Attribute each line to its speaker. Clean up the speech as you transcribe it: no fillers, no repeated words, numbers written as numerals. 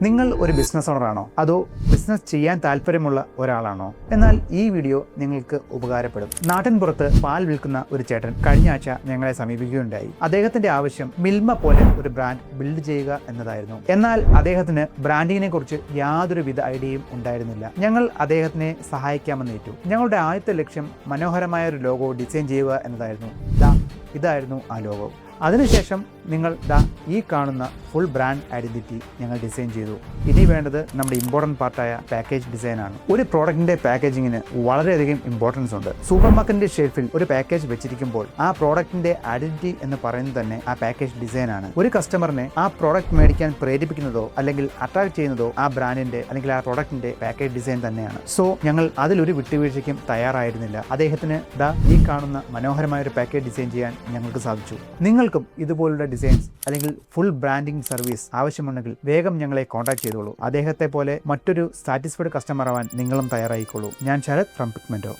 Speaker 1: നിങ്ങൾ ഒരു ബിസിനസ് ഓണറാണോ അതോ ബിസിനസ് ചെയ്യാൻ താല്പര്യമുള്ള ഒരാളാണോ? എന്നാൽ ഈ വീഡിയോ നിങ്ങൾക്ക് ഉപകാരപ്പെടും. നാട്ടിൻപുറത്ത് പാൽ വിൽക്കുന്ന ഒരു ചേട്ടൻ കഴിഞ്ഞ ആഴ്ച ഞങ്ങളെ സമീപിക്കുകയുണ്ടായി. അദ്ദേഹത്തിന്റെ ആവശ്യം മിൽമ പോലെ ഒരു ബ്രാൻഡ് ബിൽഡ് ചെയ്യുക എന്നതായിരുന്നു. എന്നാൽ അദ്ദേഹത്തിന് ബ്രാൻഡിങ്ങിനെ കുറിച്ച് യാതൊരുവിധ ഐഡിയയും ഉണ്ടായിരുന്നില്ല. ഞങ്ങൾ അദ്ദേഹത്തിനെ സഹായിക്കാമെന്ന് ഏറ്റു. ഞങ്ങളുടെ ആദ്യത്തെ ലക്ഷ്യം മനോഹരമായ ഒരു ലോഗോ ഡിസൈൻ ചെയ്യുക എന്നതായിരുന്നു. ഇതായിരുന്നു ആ ലോഗോ. അതിനുശേഷം നിങ്ങൾ ഈ കാണുന്ന ഫുൾ ബ്രാൻഡ് ഐഡന്റിറ്റി ഞങ്ങൾ ഡിസൈൻ ചെയ്തു. ഇനി വേണ്ടത് നമ്മുടെ ഇമ്പോർട്ടൻറ്റ് പാർട്ടായ പാക്കേജ് ഡിസൈനാണ്. ഒരു പ്രോഡക്റ്റിന്റെ പാക്കേജിങ്ങിന് വളരെയധികം ഇമ്പോർട്ടൻസ് ഉണ്ട്. സൂപ്പർ മാർക്കറ്റിന്റെ ഷെൽഫിൽ ഒരു പാക്കേജ് വെച്ചിരിക്കുമ്പോൾ ആ പ്രോഡക്റ്റിന്റെ ഐഡന്റിറ്റി എന്ന് പറയുന്നത് തന്നെ ആ പാക്കേജ് ഡിസൈനാണ്. ഒരു കസ്റ്റമറിനെ ആ പ്രോഡക്റ്റ് മേടിക്കാൻ പ്രേരിപ്പിക്കുന്നതോ അല്ലെങ്കിൽ അട്രാക്ട് ചെയ്യുന്നതോ ആ ബ്രാൻഡിന്റെ അല്ലെങ്കിൽ ആ പ്രോഡക്റ്റിന്റെ പാക്കേജ് ഡിസൈൻ തന്നെയാണ്. സോ ഞങ്ങൾ അതിലൊരു വിട്ടുവീഴ്ചയ്ക്കും തയ്യാറായിരുന്നില്ല. അദ്ദേഹത്തിന് ഈ കാണുന്ന മനോഹരമായ ഒരു പാക്കേജ് ഡിസൈൻ ചെയ്യാൻ ഞങ്ങൾക്ക് സാധിച്ചു. നിങ്ങൾക്കും ഇതുപോലുള്ള ഡിസൈൻസ് അല്ലെങ്കിൽ ഫുൾ ബ്രാൻഡിംഗ് സർവീസ് ആവശ്യമുണ്ടെങ്കിൽ വേഗം ഞങ്ങളെ കോൺടാക്ട് ചെയ്തോളൂ. അദ്ദേഹത്തെ പോലെ മറ്റൊരു സാറ്റിസ്ഫൈഡ് കസ്റ്റമർ ആവാൻ നിങ്ങളും തയ്യാറായിക്കോളൂ. ഞാൻ ശരത് ഫ്രം പിഗ്മെന്റോ.